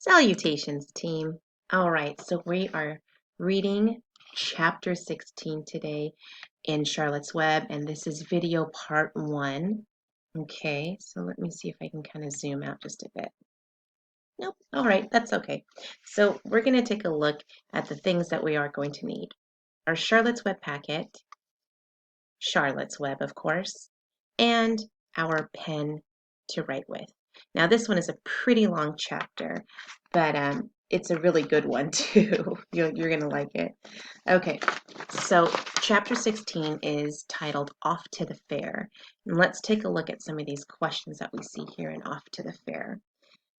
Salutations, team. All right, so we are reading chapter 16 today in Charlotte's Web, and this is video part 1. Okay, so let me see if I can kind of zoom out just a bit. Nope, all right, that's okay. So we're going to take a look at the things that we are going to need. Our Charlotte's Web packet, Charlotte's Web, of course, and our pen to write with. Now, this one is a pretty long chapter, but it's a really good one too. You're going to like it. Okay, so chapter 16 is titled Off to the Fair. And let's take a look at some of these questions that we see here in Off to the Fair.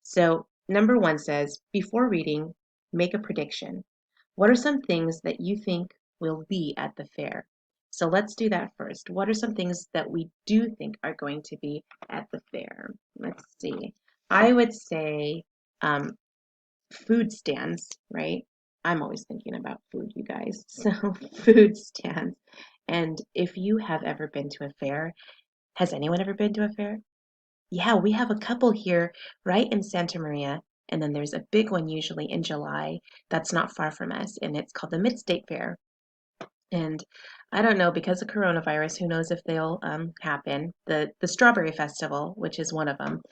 So, number 1 says, before reading, make a prediction. What are some things that you think will be at the fair? So let's do that first. What are some things that we do think are going to be at the fair? Let's see. I would say food stands, right? I'm always thinking about food, you guys. So food stands. And if you have ever been to a fair, has anyone ever been to a fair? Yeah, we have a couple here right in Santa Maria. And then there's a big one usually in July that's not far from us, and it's called the Mid-State Fair. And I don't know, because of coronavirus, who knows if they'll happen. The Strawberry Festival, which is one of them,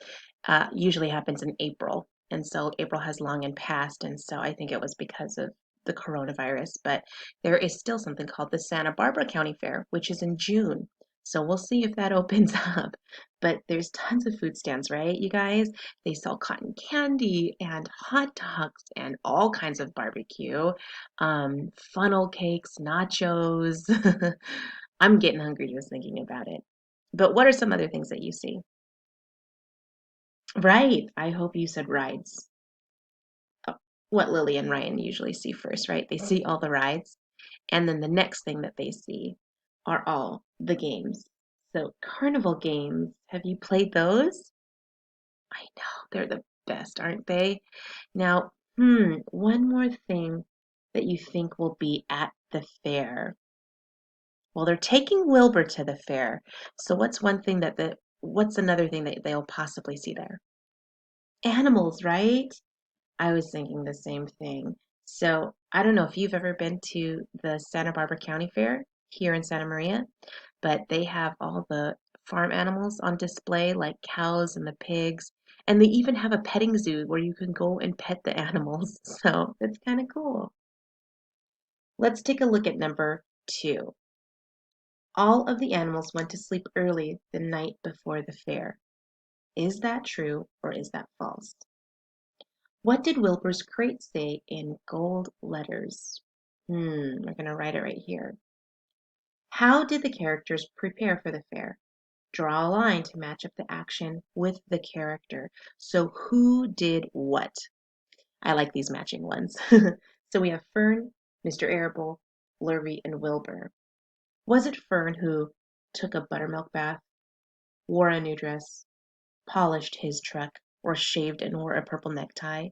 usually happens in April. And so April has long and passed, and so I think it was because of the coronavirus. But there is still something called the Santa Barbara County Fair, which is in June. So we'll see if that opens up. But there's tons of food stands, right, you guys? They sell cotton candy and hot dogs and all kinds of barbecue, funnel cakes, nachos. I'm getting hungry just thinking about it. But what are some other things that you see? Right. I hope you said rides. Oh, what Lily and Ryan usually see first, right? They see all the rides, and then the next thing that they see are all the games. So, carnival games, have you played those? I know, they're the best, aren't they? Now, one more thing that you think will be at the fair. Well, they're taking Wilbur to the fair. So what's another thing that they'll possibly see there? Animals, right? I was thinking the same thing. So I don't know if you've ever been to the Santa Barbara County Fair here in Santa Maria, but they have all the farm animals on display, like cows and the pigs. And they even have a petting zoo where you can go and pet the animals. So it's kind of cool. Let's take a look at number 2. All of the animals went to sleep early the night before the fair. Is that true or is that false? What did Wilbur's crate say in gold letters? We're going to write it right here. How did the characters prepare for the fair? Draw a line to match up the action with the character. So who did what? I like these matching ones. So we have Fern, Mr. Arable, Lurvy, and Wilbur. Was it Fern who took a buttermilk bath, wore a new dress, polished his truck, or shaved and wore a purple necktie?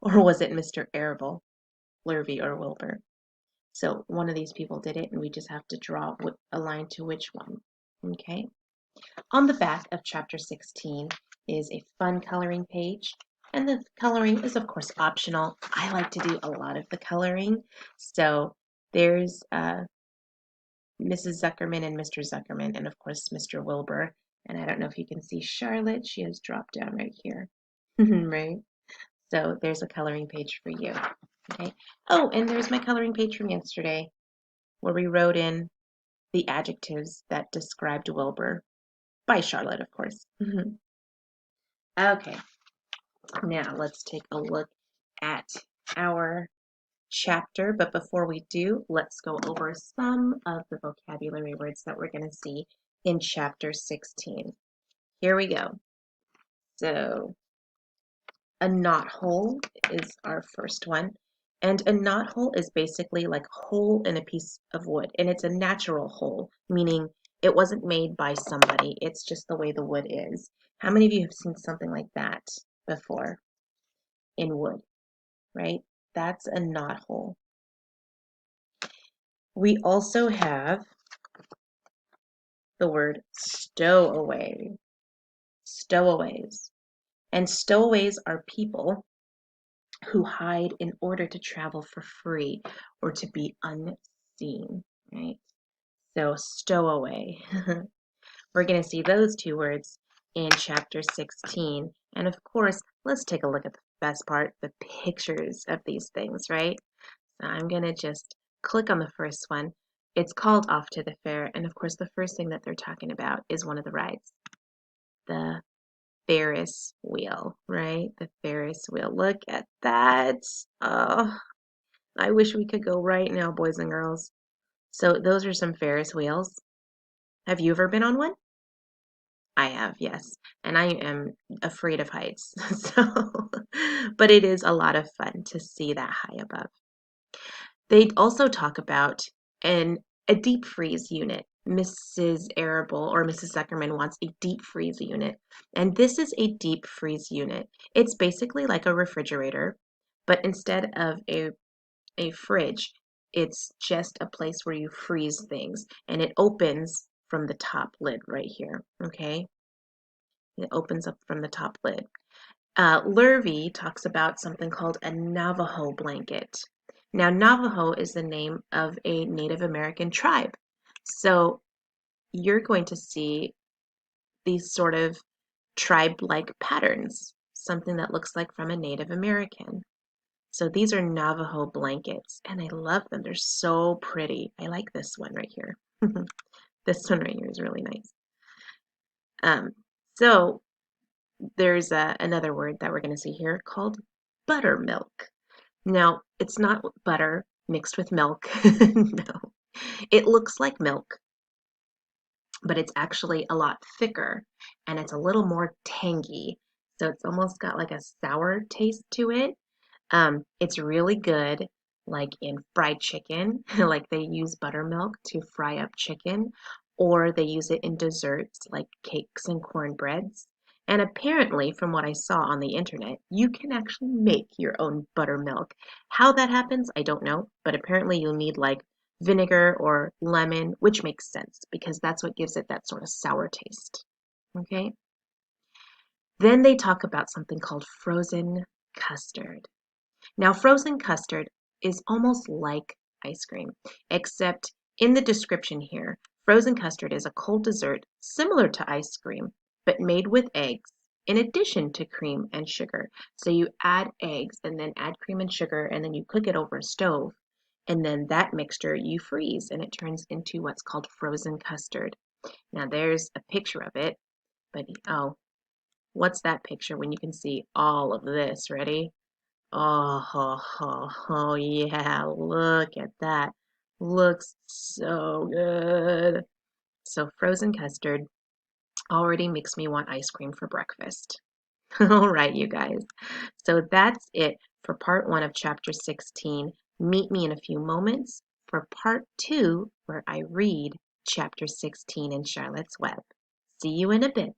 Or was it Mr. Arable, Lurvy, or Wilbur? So one of these people did it, and we just have to draw a line to which one. Okay. On the back of chapter 16 is a fun coloring page, and the coloring is of course optional. I like to do a lot of the coloring. So there's Mrs. Zuckerman and Mr. Zuckerman, and of course Mr. Wilbur. And I don't know if you can see Charlotte. She has dropped down right here. Right? So there's a coloring page for you. Okay. Oh, and there's my coloring page from yesterday where we wrote in the adjectives that described Wilbur by Charlotte, of course. Okay, now let's take a look at our chapter. But before we do, let's go over some of the vocabulary words that we're going to see in chapter 16. Here we go. So, a knothole is our first one. And a knothole is basically like a hole in a piece of wood. And it's a natural hole, meaning it wasn't made by somebody. It's just the way the wood is. How many of you have seen something like that before in wood, right? That's a knothole. We also have the word stowaway, stowaways. And stowaways are people who hide in order to travel for free or to be unseen, right? So stowaway. We're going to see those two words in chapter 16. And of course, let's take a look at the best part, the pictures of these things, right? So I'm going to just click on the first one. It's called Off to the Fair. And of course, the first thing that they're talking about is one of the rides, the Ferris wheel, right? The Ferris wheel. Look at that. Oh, I wish we could go right now, boys and girls. So those are some Ferris wheels. Have you ever been on one? I have, yes. And I am afraid of heights. So, but it is a lot of fun to see that high above. They also talk about a deep freeze unit. Mrs. Arable or Mrs. Zuckerman wants a deep freeze unit. And this is a deep freeze unit. It's basically like a refrigerator, but instead of a fridge, it's just a place where you freeze things. And it opens from the top lid right here, okay? It opens up from the top lid. Lurvy talks about something called a Navajo blanket. Now, Navajo is the name of a Native American tribe. So you're going to see these sort of tribe-like patterns, something that looks like from a Native American. So these are Navajo blankets, and I love them. They're so pretty. I like this one right here. This one right here is really nice. So there's another word that we're going to see here called buttermilk. Now, it's not butter mixed with milk. No. It looks like milk, but it's actually a lot thicker and it's a little more tangy. So it's almost got like a sour taste to it. It's really good, like in fried chicken, like they use buttermilk to fry up chicken, or they use it in desserts like cakes and cornbreads. And apparently, from what I saw on the internet, you can actually make your own buttermilk. How that happens, I don't know, but apparently you'll need like vinegar or lemon, which makes sense because that's what gives it that sort of sour taste. Okay? Then they talk about something called frozen custard. Now, frozen custard is almost like ice cream, except in the description here, frozen custard is a cold dessert similar to ice cream, but made with eggs in addition to cream and sugar. So you add eggs and then add cream and sugar, and then you cook it over a stove. And then that mixture you freeze, and it turns into what's called frozen custard. Now, there's a picture of it, but oh, what's that picture when you can see all of this? Ready? Oh, yeah, look at that. Looks so good. So frozen custard already makes me want ice cream for breakfast. All right, you guys. So that's it for part 1 of chapter 16. Meet me in a few moments for part 2, where I read chapter 16 in Charlotte's Web. See you in a bit.